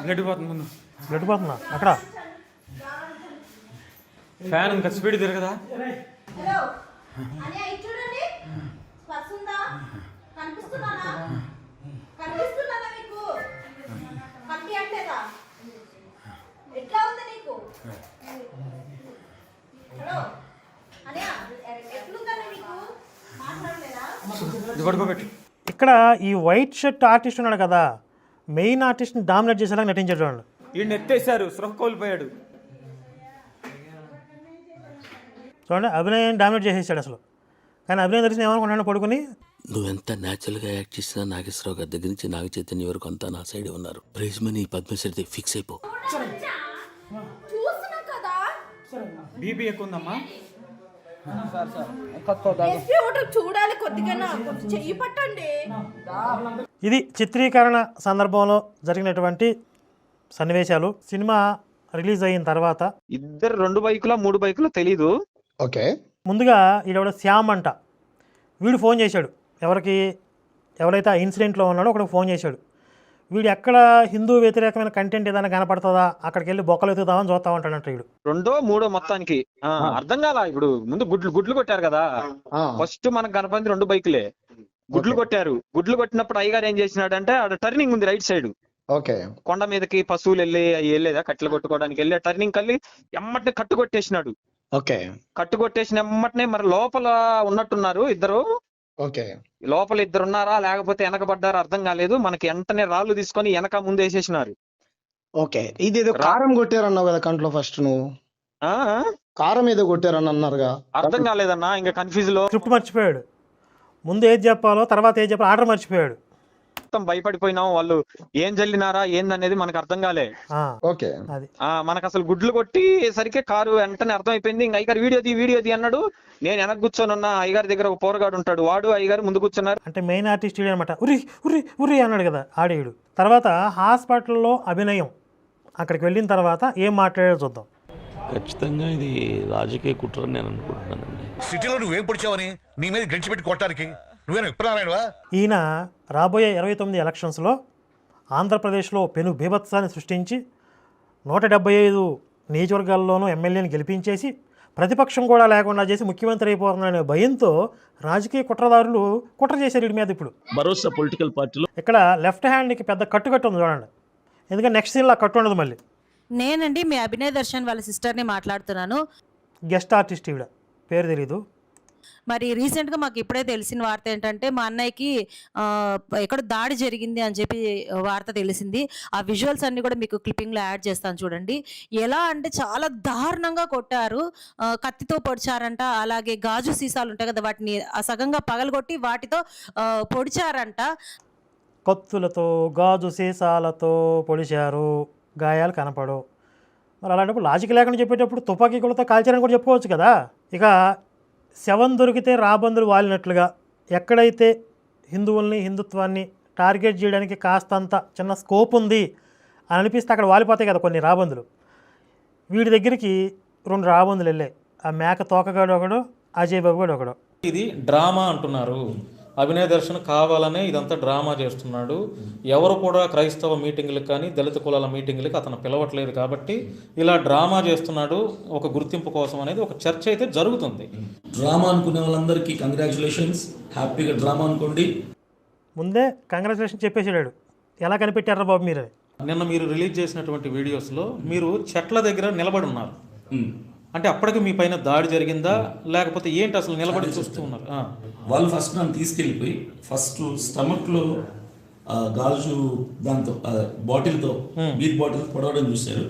Blood పోతుంది ముందు. Blood పోతుందా అక్కడ? ఫ్యాన్ ఇంకా స్పీడ్ తిరగదా? హలో అన్నయ్య ఇటు చూడండి. స్పర్శ ఉందా? కనిపిస్తున్నానా? కనిపిస్తున్నానా మీకు? కనిపించట్లేదా? ఎట్లా ఉంది నీకు? హలో అన్నయ్య ఎట్లుందన్న నీకు? మాట్లాడలేదా? ఇది పడుకోబెట్టు. ఇక్కడ ఈ వైట్ షర్ట్ ఆర్టిస్ట్ ఉన్నాడు కదా, మెయిన్ ఆర్టిస్ట్ని డామినేట్ చేసేలాగా నటించాడు వాళ్ళు. వీడిని ఎత్తేసారు, స్పృహ కోల్పోయాడు. చూడండి, అభినయం డామినేట్ చేసేసాడు అసలు. కానీ అభినయం తెలిసిన ఏమనుకుంటున్నాడు పడుకుని, నువ్వెంత న్యాచురల్గా యాక్ట్ చేసినా నాగేశ్వరరావు గారి దగ్గర నుంచి నాగ చైతన్య వరకు అంతా నా సైడే ఉన్నారు. ప్రైజ్ మనీ పద్మశ్రీ ఫిక్స్ అయిపో. చూస్తున్నా కదా. బీపీ ఎక్కువ ఉందమ్మా. ఎస్పీ ఓటర్ చూడాలి కొద్దిగా, కొంచెం చెయ్యి పట్టండి. ఇది చిత్రీకరణ సందర్భంలో జరిగినటువంటి సన్నివేశాలు. సినిమా రిలీజ్ అయిన తర్వాత ఇద్దరు 2 బైకులా 3 బైకులా తెలీదు. ఓకే, ముందుగా ఈడెవడో శ్యామ్ అంట, వీడు ఫోన్ చేశాడు. ఎవరైతే ఆ ఇన్సిడెంట్లో ఉన్నాడో ఒకడికి ఫోన్ చేశాడు. వీడు ఎక్కడ హిందూ వ్యతిరేకమైన కంటెంట్ ఏదైనా కనపడుతుందా అక్కడికి వెళ్ళి బొక్కలు ఎత్తుదామని చూస్తా ఉంటాడంట. వీడు 2, 3 మొత్తానికి అర్థం కాల. ఇప్పుడు ముందు గుడ్లు కొట్టారు కదా. ఫస్ట్ మనకు కనపడింది 2 బైకులే. గుడ్లు కొట్టారు. గుడ్లు కొట్టినప్పుడు అయ్యగారు ఏం చేసినాడంటే ఆడ టర్నింగ్ ఉంది రైట్ సైడ్. ఓకే, కొండ మీదకి పశువులు వెళ్ళేదా కట్టెలు కొట్టుకోవడానికి వెళ్ళి టర్నింగ్ కల్లి ఎమ్మటనే కట్టు కొట్టేసినాడు. ఓకే, కట్టు కొట్టేసిన ఎమ్మటనే మరి లోపల ఉన్నట్టున్నారు ఇద్దరు. ఓకే, లోపల ఇద్దరు ఉన్నారా లేకపోతే వెనకబడ్డారా అర్థం కాలేదు. మనకి వెంటనే రాళ్ళు తీసుకొని వెనక ముందు వేసేసినారు. ఓకే. ఇదేదో కారం కొట్టారన్నావు కదా కంట్లో, ఫస్ట్ నువ్వు ఆ కారం ఏదో కొట్టారని అన్నారుగా. అర్థం కాలేదన్నా, ఇంకా కన్ఫ్యూజ్ లో స్క్రిప్ట్ మర్చిపోయాడు. ముందు ఏది చెప్పాలో తర్వాత ఏది చెప్పాలో ఆర్డర్ మర్చిపోయాడు. మొత్తం భయపడిపోయినాం. వాళ్ళు ఏం జల్లినారా ఏందనేది మనకు అర్థం కాలే. ఓకే, అది మనకు అసలు గుడ్లు కొట్టేసరికి కారు వెంటనే అర్థమైపోయింది. ఇంకా అయ్యగారు వీడియోది అన్నాడు. నేను వెనక కూర్చొని ఉన్న అయ్యగారి దగ్గర ఒక పోరగాడు ఉంటాడు. వాడు అయ్యగారు ముందు కూర్చున్నారు. అంటే మెయిన్ ఆర్టిస్ట్ అనమాట. ఉరి ఉరి ఉరి అన్నాడు కదా ఆడేయుడు. తర్వాత హాస్పిటల్లో అభినయం అక్కడికి వెళ్ళిన తర్వాత ఏం మాట్లాడాడో చూద్దాం. ఖచ్చితంగా ఇది రాజకీయ కుట్ర నేను అనుకుంటున్నానండి. సిటీలో నువ్వేం పొడిచావని నీ మీద గెలిచి పెట్టి కొట్టడానికి నువ్వేనా విప్రారాయణవా? ఈయన రాబోయే 29 ఎలక్షన్స్లో ఆంధ్రప్రదేశ్లో పెను బీభత్సాన్ని సృష్టించి 175 నియోజకవర్గాల్లోనూ ఎమ్మెల్యేని గెలిపించేసి ప్రతిపక్షం కూడా లేకుండా చేసి ముఖ్యమంత్రి అయిపోతున్నాడనే భయంతో రాజకీయ కుట్రదారులు కుట్ర చేశారు వీడి మీద. ఇప్పుడు భరోసా పొలిటికల్ పార్టీలో ఇక్కడ లెఫ్ట్ హ్యాండ్కి పెద్ద కట్టు ఉంది చూడండి. ఎందుకంటే నెక్స్ట్ సీన్లో కట్టు ఉండదు మళ్ళీ. నేనండి మీ అభినయ్ దర్శన్ వాళ్ళ సిస్టర్ని మాట్లాడుతున్నాను. గెస్ట్ ఆర్టిస్ట్ ఈవిడ, పేరు తెలీదు. మరి రీసెంట్గా మాకు ఇప్పుడే తెలిసిన వార్త ఏంటంటే మా అన్నయ్యకి ఎక్కడ దాడి జరిగింది అని చెప్పి వార్త తెలిసింది. ఆ విజువల్స్ అన్నీ కూడా మీకు క్లిప్పింగ్లో యాడ్ చేస్తాను చూడండి. ఎలా అంటే చాలా దారుణంగా కొట్టారు. కత్తితో పొడిచారంట. అలాగే గాజు సీసాలు ఉంటాయి కదా, వాటిని సగంగా పగలగొట్టి వాటితో పొడిచారంట. కత్తులతో గాజు సీసాలతో పొడిచారు, గాయాలు కనపడవు. మరి అలాంటప్పుడు లాజిక్ లేకుండా చెప్పేటప్పుడు తుపాకీ గుళ్ళతో కాల్చారని కూడా చెప్పుకోవచ్చు కదా. ఇక శవం దొరికితే రాబందులు వాలినట్లుగా ఎక్కడైతే హిందువుల్ని హిందుత్వాన్ని టార్గెట్ చేయడానికి కాస్తంత చిన్న స్కోప్ ఉంది అని అనిపిస్తే అక్కడ వాలిపోతాయి కదా కొన్ని రాబందులు. వీడి దగ్గరికి 2 రాబందులు వెళ్ళాయి. ఆ మేక తోకగాడు ఒకడు, అజయ్ బాబు గాడు ఒకడు. ఇది డ్రామా అంటున్నారు. అభినయ్ దర్శన్ కావాలనే ఇదంతా డ్రామా చేస్తున్నాడు. ఎవరు కూడా క్రైస్తవ మీటింగ్లకు కానీ దళిత కులాల మీటింగ్లకు అతను పిలవట్లేదు కాబట్టి ఇలా డ్రామా చేస్తున్నాడు ఒక గుర్తింపు కోసం అనేది ఒక చర్చ అయితే జరుగుతుంది. డ్రామా అనుకునే వాళ్ళందరికీ కంగ్రాచులేషన్స్, హ్యాపీగా డ్రామా అనుకోండి. ముందే కంగ్రాచులేషన్ చెప్పేసాడు. ఎలా కనిపెట్టారా బాబు మీరు? నిన్న మీరు రిలీజ్ చేసినటువంటి వీడియోస్లో మీరు చెట్ల దగ్గర నిలబడి ఉన్నారు. అంటే అప్పటికి మీ పైన దాడి జరిగిందా లేకపోతే ఏంటి అసలు నిలబడి చూస్తూ ఉన్నారు? వాళ్ళు ఫస్ట్ నన్ను తీసుకెళ్ళిపోయి ఫస్ట్ స్టమక్లో గాజు దాంతో బాటిల్తో బీర్ బాటిల్ పొడవడం చూశారు.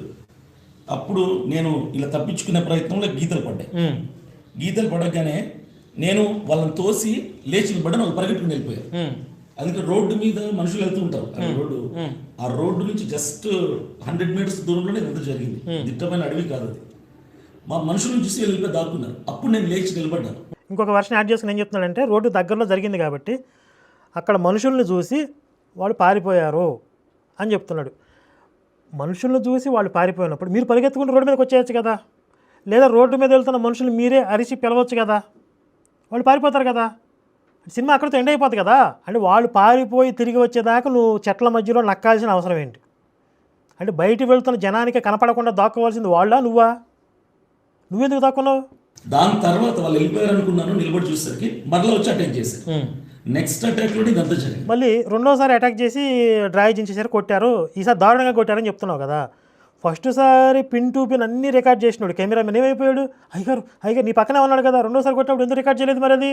అప్పుడు నేను ఇలా తప్పించుకునే ప్రయత్నంలో గీతలు పడ్డాయి. గీతలు పడగానే నేను వాళ్ళని తోసి లేచి నిలబడి వాళ్ళు పరిగెట్టుకుని వెళ్ళిపోయారు. అందుకే రోడ్డు మీద మనుషులు వెళ్తూ ఉంటారు. ఆ రోడ్డు నుంచి జస్ట్ 100 మీటర్స్ దూరంలోనే ఇదంతా జరిగింది. దిట్టమైన అడవి కాదు అది. మా మనుషులను చూసి వెళ్ళిపోయి దాక్కున్నారు. అప్పుడు నేను లేచి నిలబడ్డాను. ఇంకొక వర్షన్ యాడ్ చేసుకుని ఏం చెప్తున్నాడంటే రోడ్డు దగ్గరలో జరిగింది కాబట్టి అక్కడ మనుషుల్ని చూసి వాళ్ళు పారిపోయారు అని చెప్తున్నాడు. మనుషులను చూసి వాళ్ళు పారిపోయినప్పుడు మీరు పరిగెత్తుకుంటూ రోడ్డు మీదకి వచ్చేయచ్చు కదా, లేదా రోడ్డు మీద వెళ్తున్న మనుషులు మీరే అరిచి పిలవచ్చు కదా, వాళ్ళు పారిపోతారు కదా. సినిమా అక్కడితో ఎండ్ అయిపోతుంది కదా. అంటే వాళ్ళు పారిపోయి తిరిగి వచ్చేదాకా నువ్వు చెట్ల మధ్యలో నక్కాల్సిన అవసరం ఏంటి? అంటే బయటికి వెళ్తున్న జనానికి కనపడకుండా దాక్కోవాల్సింది వాళ్ళా నువ్వా? నువ్వెందుకు దాక్కున్నావు? దాని తర్వాత వాళ్ళు వెళ్ళిపోయారు అనుకున్నాను, నిలబడి చూసేసరికి మరలా వచ్చి అటాక్ చేశారు. నెక్స్ట్ అటాక్లో ఇదంతా జరిగింది. మళ్ళీ రెండోసారి అటాక్ చేసి డ్రైవ్ చించేసారు, కొట్టారు. ఈసారి దారుణంగా కొట్టారని చెప్తున్నావు కదా. ఫస్ట్ సారి పిన్ టు పిన్ అన్నీ రికార్డ్ చేసినాడు. కెమెరామెన్ ఏమైపోయాడు? అయ్యారు నీ పక్కనే ఉన్నాడు కదా, రెండోసారి కొట్టినప్పుడు ఎందుకు రికార్డ్ చేయలేదు మరి? అది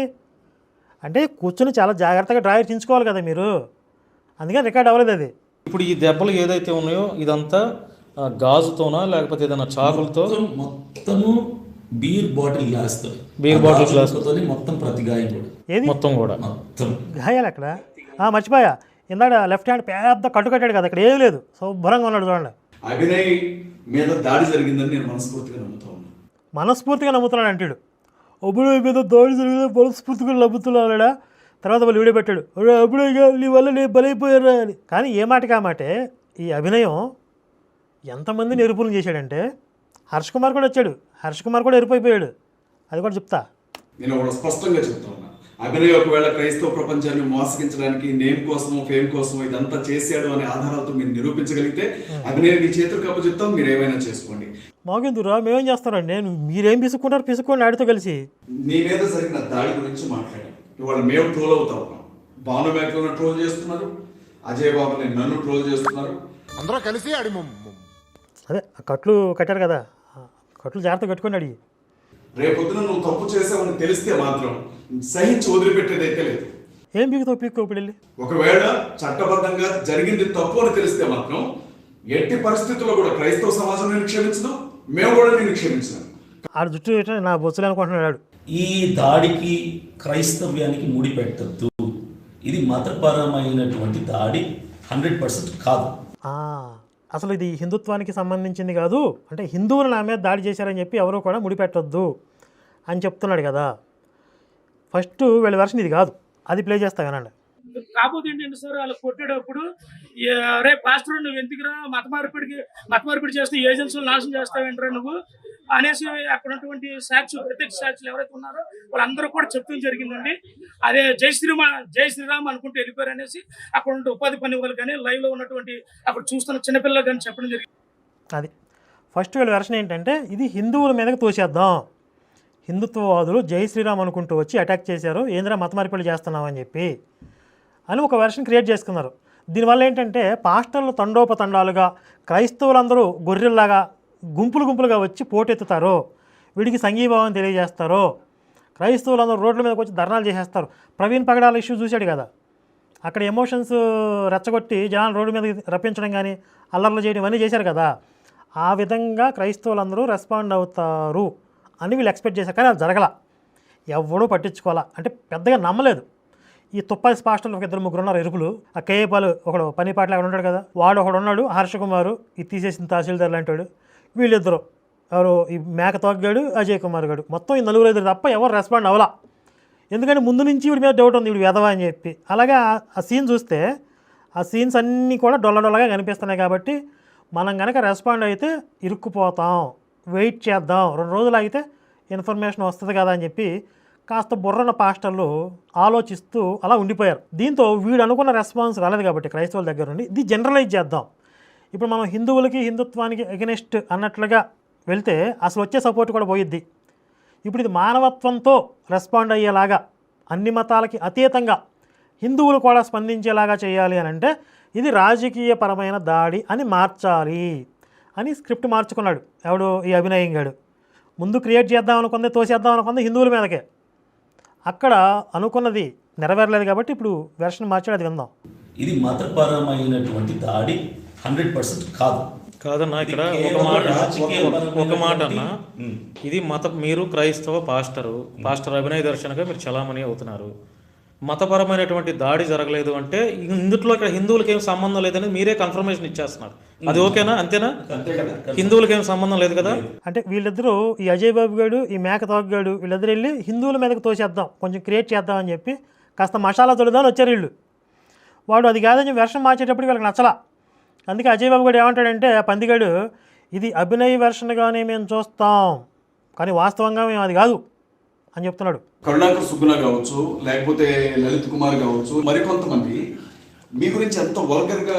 అంటే కూర్చొని చాలా జాగ్రత్తగా డ్రైవ్ చించుకోవాలి కదా మీరు, అందుకని రికార్డ్ అవ్వలేదు అది. ఇప్పుడు ఈ దెబ్బలు ఏదైతే ఉన్నాయో ఇదంతా గాజుతోనా లేకపోతే ఏదైనా చాకులతో? మొత్తము బీర్ బాటిల్ గ్లాస్తో, మొత్తం ప్రతి గాయం కూడా, ఏది మొత్తం కూడా మొత్తం గాయాలు అక్కడ. మర్చిపోయా, ఇందాక లెఫ్ట్ హ్యాండ్ పెద్ద కట్టు కట్టాడు కదా, అక్కడ ఏం లేదు, శుభ్రంగా ఉన్నాడు చూడండి. అభినయ్ మీద దాడి జరిగిందని నేను మనస్ఫూర్తిగా నమ్ముతా ఉన్నాను. మనస్ఫూర్తిగా నమ్ముతున్నాడు అంటాడు. అభినయ్ మీద దాడి జరిగిందని మనస్ఫూర్తిగా నమ్ముతున్నాడా? తర్వాత వాళ్ళు వీడియో పెట్టాడు, అభినయ్ నీ వల్ల నేను బలైపోయారా అని. కానీ ఏ మాటకి ఆ మాటే ఈ అభినయం ఎంతమంది నిరూపణలు చేశాడంటే, హర్ష్ కుమార్ కూడా వచ్చాడు, హర్ష్ కుమార్ కూడా ఎరిపోయిపోయాడు. అది కూడా చెప్తా. నేను ఒకటి స్పష్టంగా చెప్తా ఉన్నా, అభినయ్ ఒకవేళ క్రైస్తవ ప్రపంచాన్ని మోసగించడానికి నేమ్ కోసం ఫేమ్ కోసం ఇదంతా చేశాడు అనే ఆధారాలతో మీరు నిరూపించగలిగితే అభినయ్ మీ చేతులు కప్పు చెప్తాం, మీరు ఏమైనా చేసుకోండి. మాకెందురా, మేమేం చేస్తారండి, మీరేం పిసుక్కోండి ఆడితో కలిసి. నీ మీద జరిగిన దాడి గురించి మాట్లాడాం. ఇవాళ మేము ట్రోల్ అవుతా ఉన్నాం. భాను మేకలను ట్రోల్ చేస్తున్నారు, అజయ్ బాబుని నన్ను ట్రోల్ చేస్తున్నారు. అందరూ కలిసి అదే ఆ కట్లు కట్టారు కదా, కట్లు జాగ్రత్త కట్టుకొని అడిగి. రేపొద్దున నువ్వు తప్పు చేసావని తెలిస్తే మాత్రం సహించి వదిలిపెట్టేదైతే లేదు. ఏం పీకుతావు, పీక్కు ఇప్పుడు వెళ్ళి. ఒకవేళ చట్టబద్ధంగా జరిగింది తప్పు అని తెలిస్తే మాత్రం ఎట్టి పరిస్థితుల్లో కూడా క్రైస్తవ సమాజం నేను క్షమించను, మేము కూడా నేను క్షమించను. ఆడ జుట్టు నా బొచ్చులు అనుకుంటున్నాడు. ఈ దాడికి క్రైస్తవ్యానికి ముడిపెట్టద్దు, ఇది మతపరమైనటువంటి దాడి 100% కాదు. అసలు ఇది హిందుత్వానికి సంబంధించింది కాదు, అంటే హిందువులు నా మీద దాడి చేశారని చెప్పి ఎవరూ కూడా ముడిపెట్టొద్దు అని చెప్తున్నాడు కదా. ఫస్ట్ వీళ్ళ వెర్షన్ ఇది కాదు, అది ప్లే చేస్తా కనండి. కాకపోతే ఏంటంటే సార్, వాళ్ళు కొట్టేటప్పుడు రే పాస్టర్ నువ్వు ఎందుకురా మత మార్పిడి చేస్తే ఏజెన్సీలు నాశనం చేస్తావేంట్రా నువ్వు అనేసి అక్కడ ఉన్నటువంటి సాక్షులు, ప్రత్యక్ష సాక్షులు ఎవరైతే ఉన్నారో వాళ్ళందరూ కూడా చెప్పడం జరిగిందండి. అదే జై శ్రీరామ్ అనుకుంటూ వెళ్ళిపోయారు అనేసి అక్కడ ఉంటే ఉపాధి పని వాళ్ళు కానీ లైవ్ లో ఉన్నటువంటి అక్కడ చూస్తున్న చిన్నపిల్లలు కానీ చెప్పడం జరిగింది. అది ఫస్ట్ వీళ్ళ వెర్షన్ ఏంటంటే, ఇది హిందువుల మీదకి తోసేద్దాం, హిందుత్వవాదులు జై శ్రీరామ్ అనుకుంటూ వచ్చి అటాక్ చేశారు, ఏంద్రా మత మార్పిడి చేస్తున్నామని చెప్పి అని ఒక వెర్షన్ క్రియేట్ చేసుకున్నారు. దీనివల్ల ఏంటంటే పాస్టర్లు తండోపతండాలుగా క్రైస్తవులందరూ గొర్రెల్లాగా గుంపులుగా వచ్చి పోటెత్తుతారు, వీడికి సంఘీభావం తెలియజేస్తారు, క్రైస్తవులందరూ రోడ్ల మీదకి వచ్చి ధర్నాలు చేసేస్తారు. ప్రవీణ్ పగడాల ఇష్యూ చూశాడు కదా, అక్కడ ఎమోషన్స్ రెచ్చగొట్టి జనాలు రోడ్డు మీద రప్పించడం కానీ అల్లర్లు చేయడం ఇవన్నీ చేశారు కదా. ఆ విధంగా క్రైస్తవులందరూ రెస్పాండ్ అవుతారు అని వీళ్ళు ఎక్స్పెక్ట్ చేశారు, కానీ అది జరగల, ఎవడూ పట్టించుకోవాలా, అంటే పెద్దగా నమ్మలేదు. ఈ తుప్పాసి పాస్టర్లు ఒక 2-3 ఉన్నారు ఎరుపులు. ఆ కేఏపాలు ఒకడు పని పాటలు అక్కడ ఉంటాడు కదా, వాడు ఒకడు ఉన్నాడు, హర్ష కుమారు ఇది తీసేసిన తహసీల్దార్లు అంటాడు. వీళ్ళిద్దరు ఎవరు, ఈ మేక తోగ్గాడు, అజయ్ కుమార్ గాడు, మొత్తం ఈ 4-5 తప్ప ఎవరు రెస్పాండ్ అవ్వాలా. ఎందుకంటే ముందు నుంచి వీడి మీద డౌట్ ఉంది, వీడు వెధవా అని చెప్పి. అలాగే ఆ సీన్ చూస్తే ఆ సీన్స్ అన్నీ కూడా డొల్లగా కనిపిస్తున్నాయి. కాబట్టి మనం కనుక రెస్పాండ్ అయితే ఇరుక్కుపోతాం, వెయిట్ చేద్దాం, 2 రోజులు అయితే ఇన్ఫర్మేషన్ వస్తుంది కదా అని చెప్పి కాస్త బుర్రన పాస్టర్లు ఆలోచిస్తూ అలా ఉండిపోయారు. దీంతో వీడు అనుకున్న రెస్పాన్స్ రాలేదు కాబట్టి క్రైస్తవుల దగ్గర నుండి ఇది జనరలైజ్ చేద్దాం. ఇప్పుడు మనం హిందువులకి హిందుత్వానికి ఎగనెస్ట్ అన్నట్లుగా వెళ్తే అసలు వచ్చే సపోర్ట్ కూడా పోయిద్ది. ఇప్పుడు ఇది మానవత్వంతో రెస్పాండ్ అయ్యేలాగా, అన్ని మతాలకి అతీతంగా హిందువులు కూడా స్పందించేలాగా చేయాలి అని అంటే ఇది రాజకీయపరమైన దాడి అని మార్చాలి అని స్క్రిప్ట్ మార్చుకున్నాడు ఎవడు, ఈ అభినయం గాడు. ముందు క్రియేట్ చేద్దాం అనుకుంది, తోసేద్దాం అనుకుంది హిందువుల మీదకే, అక్కడ అనుకున్నది నెరవేరలేదు కాబట్టి ఇప్పుడు వెర్షన్ మార్చాడు, అది విందాం. ఇది మతపరమైనటువంటి దాడి 100% కాదు. కాదన్నా, ఇక్కడ ఒక మాట అన్న, ఇది మీరు క్రైస్తవ పాస్టర్ అభినయ్ దర్శనగా మీరు చలామణి అవుతున్నారు. మతపరమైనటువంటి దాడి జరగలేదు అంటే ఇందులో ఇక్కడ హిందువులకి ఏం సంబంధం లేదని మీరే కన్ఫర్మేషన్ ఇచ్చేస్తున్నారు. అది ఓకేనా? అంతేనా? హిందువులకి ఏం సంబంధం లేదు కదా. అంటే వీళ్ళిద్దరూ, ఈ అజయ్ బాబు గారు, ఈ మేక తోగ్గాడు, వీళ్ళిద్దరు వెళ్ళి హిందువుల మీదకి తోసేద్దాం, కొంచెం క్రియేట్ చేద్దాం అని చెప్పి కాస్త మసాలా తొలుదామని వచ్చారు వీళ్ళు. వాడు అది కాదని వెర్షన్ మార్చేటప్పుడు వీళ్ళకి నచ్చలా. అందుకే అజయ్ బాబు గారు ఏమంటాడంటే, పందిగాడు ఇది అభినయ్ వెర్షన్గానే మేము చూస్తాం, కానీ వాస్తవంగా మేము అది కాదు అని చెప్తున్నాడు. కరుణాకర్ సుబ్బున కావచ్చు, లేకపోతే లలిత్ కుమార్ కావచ్చు, మరికొంతమంది మీ గురించి ఎంత వల్గర్గా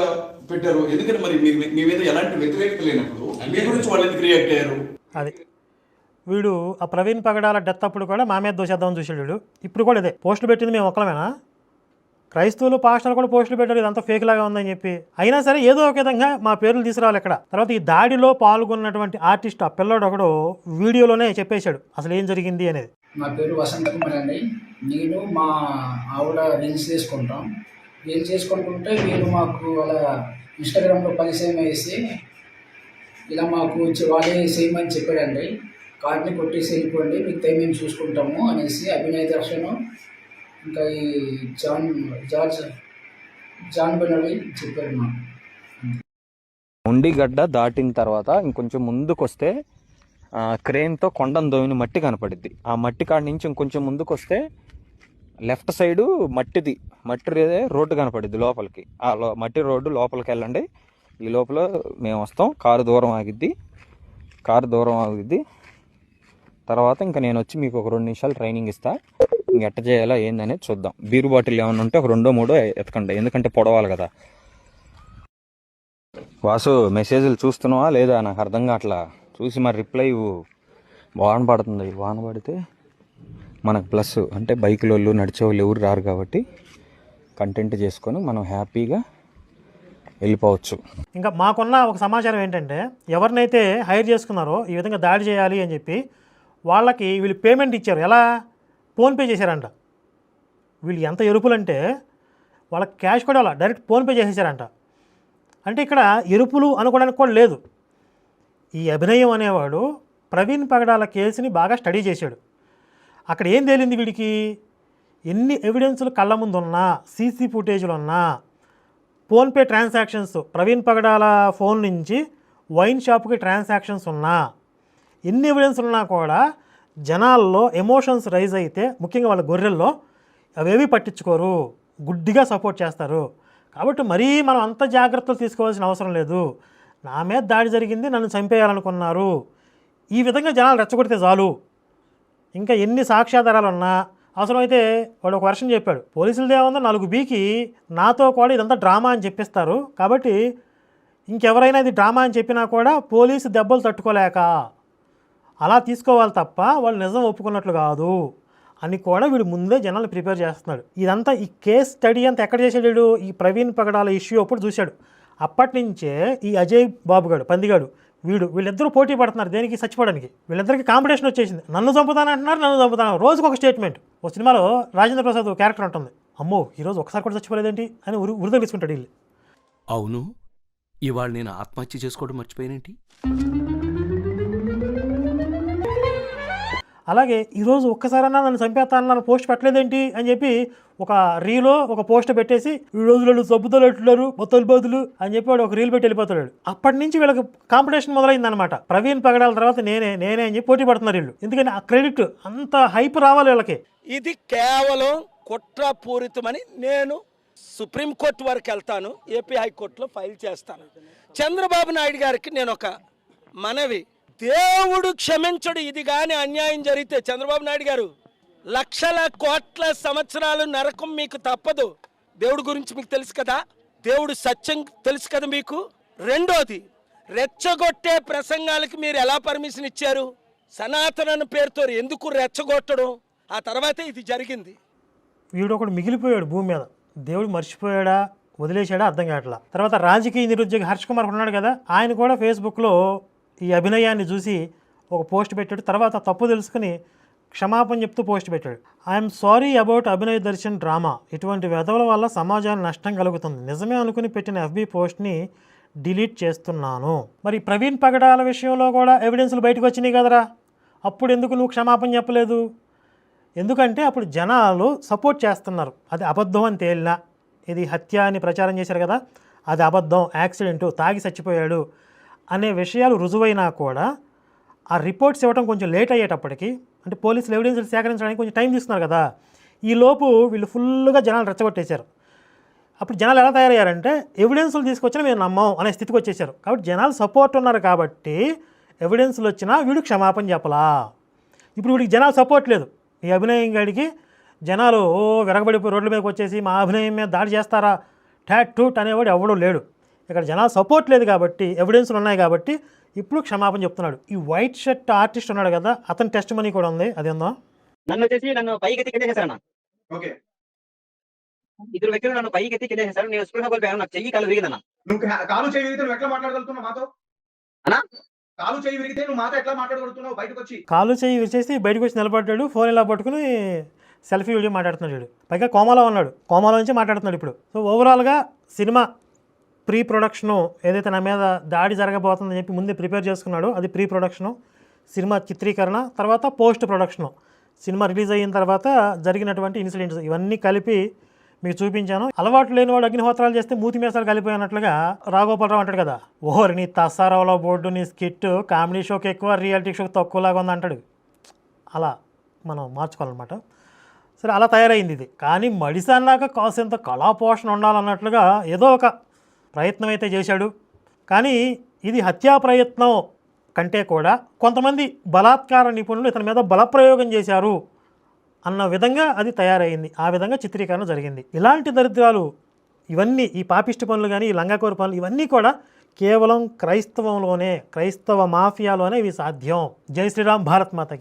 పెట్టారు? ఎందుకంటే మరి మీ మీద ఎలాంటి వ్యతిరేకత లేనప్పుడు మీ గురించి వాళ్ళు ఎందుకు రియాక్ట్ అయ్యారు? అది వీడు ఆ ప్రవీణ్ పగడాల డెత్ అప్పుడు కూడా మా మీద దోషేద్దామని చూసాడు వీడు. ఇప్పుడు కూడా ఇదే పోస్టులు పెట్టింది మేము ఒక్కలమేనా? క్రైస్తవులు పాస్టర్లు కూడా పోస్టులు పెట్టారు ఇదంతా ఫేక్ లాగా ఉందని చెప్పి. అయినా సరే ఏదో ఒక విధంగా మా పేర్లు తీసుకురావాలి ఇక్కడ. తర్వాత ఈ దాడిలో పాల్గొన్నటువంటి ఆర్టిస్ట్ ఆ పిల్లోడు ఒకడు వీడియోలోనే చెప్పేశాడు అసలు ఏం జరిగింది అనేది. నా పేరు వసంత కుమార్ అండి. నేను మా ఆవిడ రీల్స్ చేసుకుంటాం. రీల్స్ చేసుకుంటుంటే వీళ్ళు మాకు అలా ఇన్స్టాగ్రామ్లో పరిచయం వేసి ఇలా మాకు వాళ్ళే చేయమని చెప్పాడండి. కార్డ్ని కొట్టేసి వెళ్ళిపోండి, మిగతా మేము చూసుకుంటాము అనేసి అభినయ్ దర్శన్ ఇంకా ఈ జాన్ బెనోలి చెప్పారు మాకు. ఉండిగడ్డ దాటిన తర్వాత ఇంకొంచెం ముందుకు వస్తే క్రేన్తో కొండను దోవిన మట్టి కనపడిద్ది. ఆ మట్టి కాడ నుంచి ఇంకొంచెం ముందుకు వస్తే లెఫ్ట్ సైడు మట్టి రోడ్డు కనపడిద్ది లోపలికి. ఆ మట్టి రోడ్డు లోపలికి వెళ్ళండి. ఈ లోపల మేము వస్తాం. కారు దూరం ఆగిద్ది. తర్వాత ఇంకా నేను వచ్చి మీకు ఒక 2 నిమిషాలు ట్రైనింగ్ ఇస్తా. ఇంక ఎట్ట చేయాలా ఏందనేది చూద్దాం. బీరు బాటిల్ ఏమైనా ఉంటే ఒక 2-3 ఎతకండి, ఎందుకంటే పొడవాలి కదా. వాసు మెసేజ్లు చూస్తున్నావా లేదా? నాకు అర్థం కావట్లా. చూసి మరి రిప్లై వాన పడుతుంది. వాన పడితే మనకు ప్లస్, అంటే బైకుల వాళ్ళు నడిచే వాళ్ళు ఎవరు రారు కాబట్టి కంటెంట్ చేసుకొని మనం హ్యాపీగా వెళ్ళిపోవచ్చు. ఇంకా మాకున్న ఒక సమాచారం ఏంటంటే ఎవరినైతే హైర్ చేసుకున్నారో ఈ విధంగా దాడి చేయాలి అని చెప్పి వాళ్ళకి వీళ్ళు పేమెంట్ ఇచ్చారు. ఎలా? ఫోన్పే చేశారంట. వీళ్ళు ఎంత ఎరుపులంటే వాళ్ళకి క్యాష్ కూడా అలా డైరెక్ట్ ఫోన్పే చేసేసారంట. అంటే ఇక్కడ ఎరుపులు అనుకోవడానికి కూడా లేదు. ఈ అభినయం అనేవాడు ప్రవీణ్ పగడాల కేసుని బాగా స్టడీ చేశాడు. అక్కడ ఏం తేలింది వీడికి? ఎన్ని ఎవిడెన్సులు కళ్ళ ముందు ఉన్నా, సీసీ ఫుటేజ్లు ఉన్నా, ఫోన్పే ట్రాన్సాక్షన్స్ ప్రవీణ్ పగడాల ఫోన్ నుంచి వైన్ షాప్కి ట్రాన్సాక్షన్స్ ఉన్నా, ఎన్ని ఎవిడెన్స్ ఉన్నా కూడా జనాల్లో ఎమోషన్స్ రైజ్ అయితే, ముఖ్యంగా వాళ్ళ గొర్రెల్లో అవేవి పట్టించుకోరు, గుడ్డిగా సపోర్ట్ చేస్తారు. కాబట్టి మరీ మనం అంత జాగ్రత్తలు తీసుకోవాల్సిన అవసరం లేదు. నా మీద దాడి జరిగింది, నన్ను చంపేయాలనుకున్నారు, ఈ విధంగా జనాలు రెచ్చగొడితే చాలు. ఇంకా ఎన్ని సాక్ష్యాధారాలు ఉన్నా అవసరమైతే వాడు ఒక వర్షం చెప్పాడు. పోలీసులదే ఉందో 4 బీకి నాతో కూడా ఇదంతా డ్రామా అని చెప్పిస్తారు. కాబట్టి ఇంకెవరైనా ఇది డ్రామా అని చెప్పినా కూడా పోలీసు దెబ్బలు తట్టుకోలేక అలా తీసుకోవాలి తప్ప వాళ్ళు నిజం ఒప్పుకున్నట్లు కాదు అని కూడా వీడు ముందే జనాలు ప్రిపేర్ చేస్తున్నాడు. ఇదంతా ఈ కేస్ స్టడీ అంతా ఎక్కడ చేసాడు? ఈ ప్రవీణ్ పగడాల ఇష్యూ అప్పుడు చూశాడు. అప్పటి నుంచే ఈ అజయ్ బాబు గాడు, పందిగాడు, వీళ్ళిద్దరూ పోటీ పడుతున్నారు దేనికి? చచ్చిపోవడానికి. వీళ్ళిద్దరికి కాంపిటీషన్ వచ్చేసింది. నన్ను చంపుతాను. రోజుకు ఒక స్టేట్మెంట్. ఓ సినిమాలో రాజేంద్ర ప్రసాద్ క్యారెక్టర్ ఉంటుంది, అమ్మో ఈరోజు ఒకసారి కూడా చచ్చిపోలేదేంటి అని ఉరిద తీసుకుంటాడు వీళ్ళు. అవును, ఇవాళ నేను ఆత్మహత్య చేసుకోవడం మర్చిపోయానేంటి? అలాగే ఈరోజు ఒక్కసారన్నా నన్ను చంపేస్తానన్న పోస్ట్ పెట్టలేదేంటి అని చెప్పి ఒక రీలో ఒక పోస్ట్ పెట్టేసి ఈ రోజులలో చంపుతాలు ఎట్లున్నారు మొత్తం బాధులు అని చెప్పి వాడు ఒక రీల్ పెట్టి వెళ్ళిపోతాడు. అప్పటి నుంచి వీళ్ళకి కాంపిటీషన్ మొదలైందనమాట. ప్రవీణ్ పగడాల తర్వాత నేనే అని చెప్పి పోటీ పడుతున్నారు వీళ్ళు. ఎందుకని ఆ క్రెడిట్ అంత హైప్ రావాలి వీళ్ళకి. ఇది కేవలం కుట్రపూరితమని నేను సుప్రీంకోర్టు వరకు వెళ్తాను, ఏపీ హైకోర్టులో ఫైల్ చేస్తాను. చంద్రబాబు నాయుడు గారికి నేను ఒక మనవి, దేవుడు క్షమించడు ఇది కానీ అన్యాయం జరిగితే. చంద్రబాబు నాయుడు గారు, లక్షల కోట్ల సంవత్సరాలు నరకం మీకు తప్పదు. దేవుడి గురించి మీకు తెలుసు కదా, దేవుడు సత్యం తెలుసు కదా మీకు. రెండోది, రెచ్చగొట్టే ప్రసంగాలకి మీరు ఎలా పర్మిషన్ ఇచ్చారు? సనాతన పేరుతో ఎందుకు రెచ్చగొట్టడం? ఆ తర్వాతే ఇది జరిగింది. వీడు ఒకడు మిగిలిపోయాడు భూమి మీద. దేవుడు మర్చిపోయాడా వదిలేశాడా అర్థం కావట్లా. తర్వాత రాజకీయ నిరుద్యోగి హర్ష్ కుమార్ ఉన్నాడు కదా, ఆయన కూడా ఫేస్బుక్లో ఈ అభినయాన్ని చూసి ఒక పోస్ట్ పెట్టాడు. తర్వాత తప్పు తెలుసుకుని క్షమాపణ చెప్తూ పోస్ట్ పెట్టాడు. I'm sorry about Abhinay Darshan drama. ఇటువంటి వెధవల వల్ల సమాజానికి నష్టం కలుగుతుంది. నిజమే అనుకుని పెట్టిన FB పోస్ట్ని డిలీట్ చేస్తున్నాను. మరి ప్రవీణ్ పగడాల విషయంలో కూడా ఎవిడెన్స్లు బయటకు వచ్చినాయి కదరా, అప్పుడు ఎందుకు నువ్వు క్షమాపణ చెప్పలేదు? ఎందుకంటే అప్పుడు జనాలు సపోర్ట్ చేస్తున్నారు. అది అబద్ధం అని తేలినా, ఇది హత్య అని ప్రచారం చేశారు కదా, అది అబద్ధం, యాక్సిడెంటు, తాగి చచ్చిపోయాడు అనే విషయాలు రుజువైనా కూడా ఆ రిపోర్ట్స్ ఇవ్వడం కొంచెం లేట్ అయ్యేటప్పటికి, అంటే పోలీసులు ఎవిడెన్స్లు సేకరించడానికి కొంచెం టైం తీసుకున్నారు కదా, ఈ లోపు వీళ్ళు ఫుల్గా జనాలు రెచ్చగొట్టేశారు. అప్పుడు జనాలు ఎలా తయారయ్యారంటే ఎవిడెన్స్లు తీసుకొచ్చినా మేము నమ్మం అనే స్థితికి వచ్చేసారు. కాబట్టి జనాలు సపోర్ట్ ఉన్నారు కాబట్టి ఎవిడెన్స్లు వచ్చినా వీడు క్షమాపణ చెప్పలా. ఇప్పుడు వీడికి జనాలు సపోర్ట్ లేదు. ఈ అభినయం గాడికి జనాలు విరగబడిపోయి రోడ్ల మీదకి వచ్చేసి మా అభినయం మీద దాడి చేస్తారా, ట్యాట్ టూట్ అనేవాడు ఎవడూ లేడు. ఇక్కడ జనాలు సపోర్ట్ లేదు కాబట్టి, ఎవిడెన్స్లు ఉన్నాయి కాబట్టి ఇప్పుడు క్షమాపణ చెప్తున్నాడు. ఈ వైట్ షర్ట్ ఆర్టిస్ట్ ఉన్నాడు కదా, అతని టెస్ట్ మనీ కూడా ఉంది, అదేందో. నన్ను వచ్చేసి నన్ను పైకి ఎత్తి కింద చేశారన్న. ఓకే, ఇద్దరు వ్యక్తులు నన్ను పైకి ఎత్తి కింద చేశారు. నేను స్పృహ కోల్పోయాను. నాకు చెయ్యి కాలు విరిగిందన్న. నువ్వు కాలు చేయి విరిగితే నువ్వు ఎట్లా మాట్లాడగలుగుతున్నావు మాతో? అన్నా కాలు చేయి విరిగితే నువ్వు మాతో ఎట్లా మాట్లాడగలుగుతున్నావు బయటకు వచ్చి? కాలు చేయి విరిచేసి బయటకు వచ్చి నిలబడ్డాడు, ఫోన్ ఇలా పట్టుకుని సెల్ఫీ వీడియో మాట్లాడుతున్నాడు వీడు. పైగా కోమాలో ఉన్నాడు, కోమాలో నుంచి మాట్లాడుతున్నాడు ఇప్పుడు. సో ఓవరాల్గా సినిమా ప్రీ ప్రొడక్షను ఏదైతే నా మీద దాడి జరగబోతుందని చెప్పి ముందే ప్రిపేర్ చేసుకున్నాడో అది ప్రీ ప్రొడక్షను, సినిమా చిత్రీకరణ, తర్వాత పోస్ట్ ప్రొడక్షను, సినిమా రిలీజ్ అయిన తర్వాత జరిగినటువంటి ఇన్సిడెంట్స్ ఇవన్నీ కలిపి మీకు చూపించాను. అలవాటు లేని వాడు అగ్నిహోత్రాలు చేస్తే మూతి మీసాలు కలిపోయినట్లుగా రాఘోపాలరావు అంటాడు కదా, ఓహరి నీ తస్సారావులో బోర్డు నీ స్కిట్ కామెడీ షోకి ఎక్కువ రియాలిటీ షోకి తక్కువలాగా ఉంది అంటాడు. అలా మనం మార్చుకోవాలన్నమాట. సరే అలా తయారైంది ఇది. కానీ మడిసాన్లాగా కాసేంత కళాపోషణ ఉండాలన్నట్లుగా ఏదో ఒక ప్రయత్నం అయితే చేశాడు. కానీ ఇది హత్యా ప్రయత్నం కంటే కూడా కొంతమంది బలాత్కార నిపుణులు ఇతని మీద బలప్రయోగం చేశారు అన్న విధంగా అది తయారైంది. ఆ విధంగా చిత్రీకరణ జరిగింది. ఇలాంటి దరిద్రాలు ఇవన్నీ, ఈ పాపిష్టి పనులు కానీ ఈ లంగాకోరి పనులు ఇవన్నీ కూడా కేవలం క్రైస్తవంలోనే, క్రైస్తవ మాఫియాలోనే ఇవి సాధ్యం. జై శ్రీరామ్, భారత్ మాతకి.